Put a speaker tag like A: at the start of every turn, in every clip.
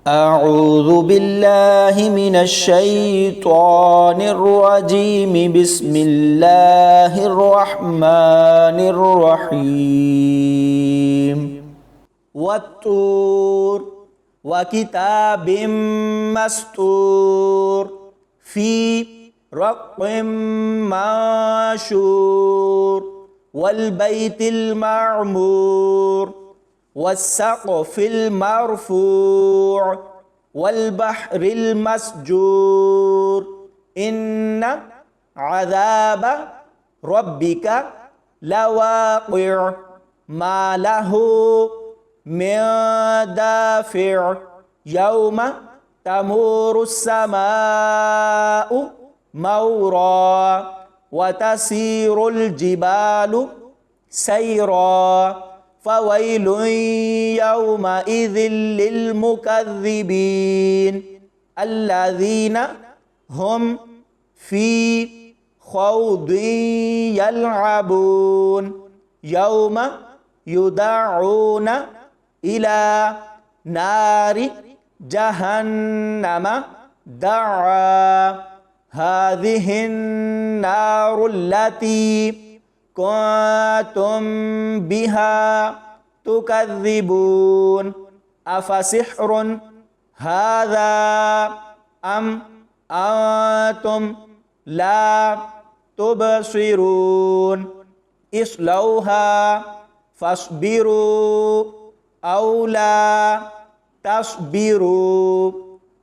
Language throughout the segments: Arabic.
A: أعوذ بالله من الشيطان الرجيم بسم الله الرحمن الرحيم والطور وكتاب مسطور في رق منشور والبيت المعمور والسقف المرفوع والبحر المسجور إن عذاب ربك لواقع ما له من دافع يوم تمور السماء مورا وتسير الجبال سيرا فويل يومئذ للمكذبين الذين هم في خوض يلعبون يوم يدعون إلى نار جهنم دعا هذه النار التي كنتم بها تكذبون أفسحر هذا أم أنتم لا تبصرون اصلوها فاصبروا أو لا تصبروا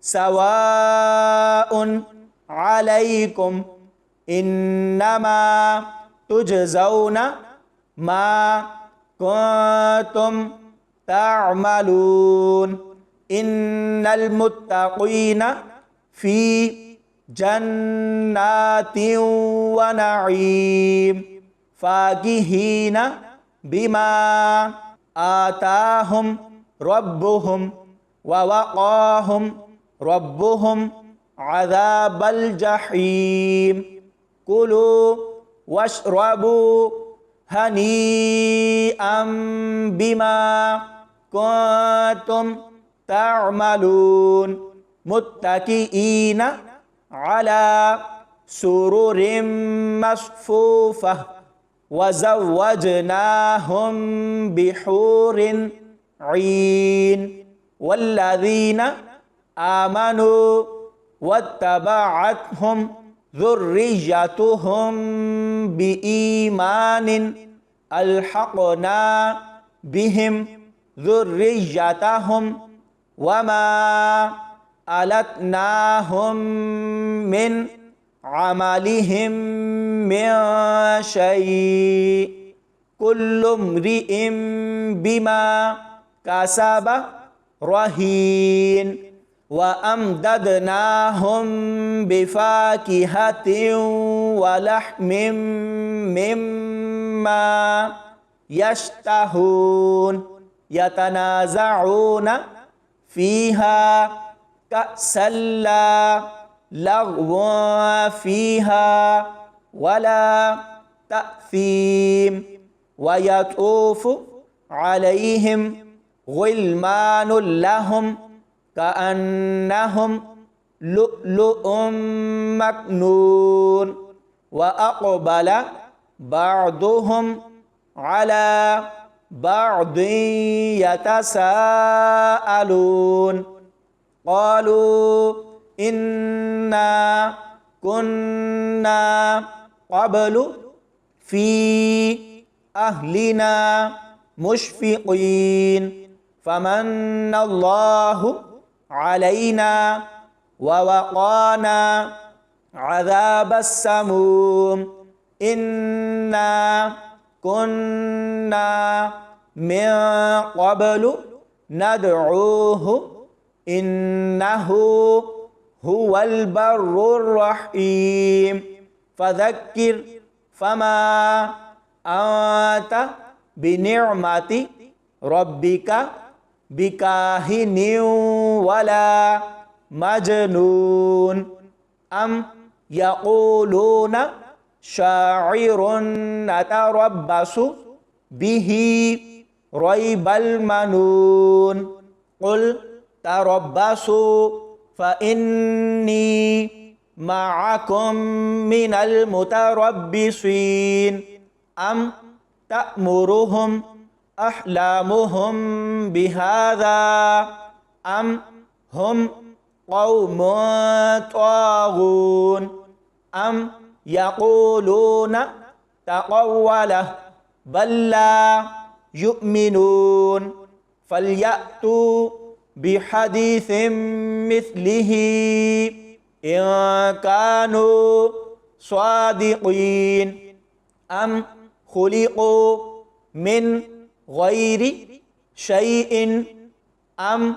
A: سواء عليكم إنما تجزون ما كنتم تعملون إن المتقين في جنات ونعيم فاكهين بما آتاهم ربهم ووقاهم ربهم عذاب الجحيم كلوا واشربوا هنيئا بما كنتم تعملون متكئين على سرر مصفوفة وزوجناهم بحور عين والذين آمنوا واتبعتهم ذريتهم بإيمان ألحقنا بهم ذريتهم وما ألتناهم من عملهم من شيء كل امرئ بما كسب رهين وأمددناهم بفاكهة ولحم مما يشتهون يتنازعون فيها كأسا لا لغو فيها ولا تأثيم ويطوف عليهم غلمان لهم كأنهم لؤلؤ مكنون وأقبل بعضهم على بعض يتساءلون قالوا إنا كنا قبل في أهلنا مشفقين فمن الله علينا ووقانا عذاب السموم إنا كنا من قبل ندعوه إنه هو البر الرحيم فذكر فما أنت بنعمة ربك بكاهن ولا مجنون أم يقولون شاعر نتربص به ريب المنون قل تربصوا فإني معكم من المتربصين أم تأمرهم أحلامهم بهذا أم هم قوم طاغون أم يقولون تقوله بل لا يؤمنون فليأتوا بحديث مثله إن كانوا صادقين أم خلقوا من غير شيء أم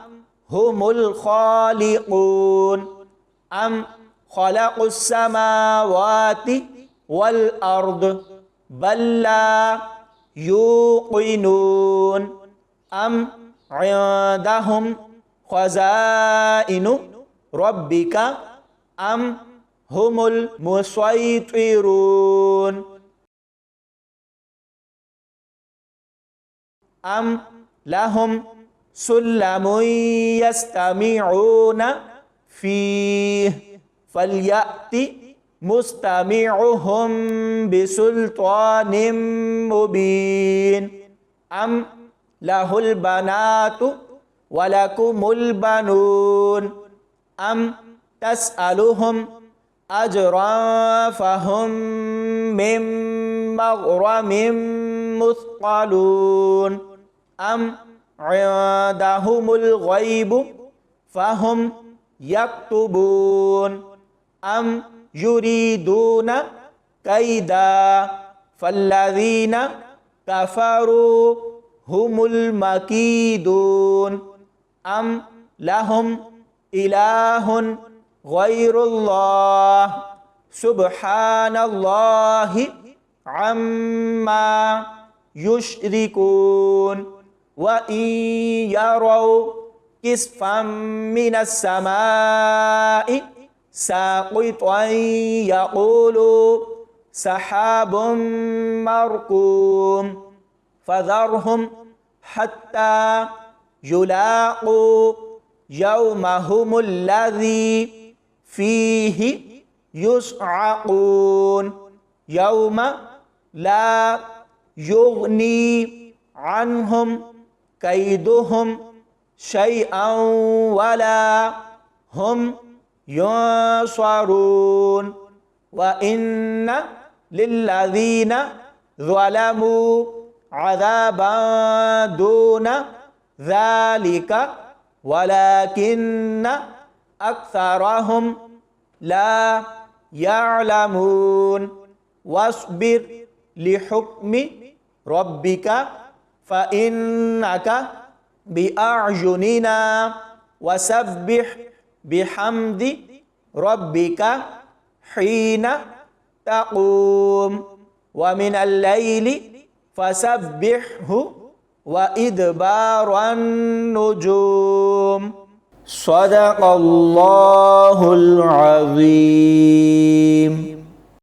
A: هم الخالقون أم خلقوا السماوات والأرض بل لا يوقنون أم عندهم خزائن ربك أم هم المسيطرون أم لهم سلم يستمعون فيه فليأت مستمعهم بسلطان مبين أم له البنات ولكم البنون أم تسألهم أجرا فهم من مغرم مثقلون أم عندهم الغيب فهم يكتبون أم يريدون كيدا فالذين كفروا هم المكيدون أم لهم إله غير الله سبحان الله عما يشركون وإن يروا كسفا من السماء ساقطا يقولوا سحاب مركوم فذرهم حتى يلاقوا يومهم الذي فيه يصعقون يوم لا يغني عنهم كيدهم شيئا ولا هم ينصرون وإن للذين ظلموا عذابا دون ذلك ولكن أكثرهم لا يعلمون واصبر لحكم ربك فإنك بأعيننا وسبح بحمد ربك حين تقوم ومن الليل فسبحه وإدبار النجوم صدق الله العظيم.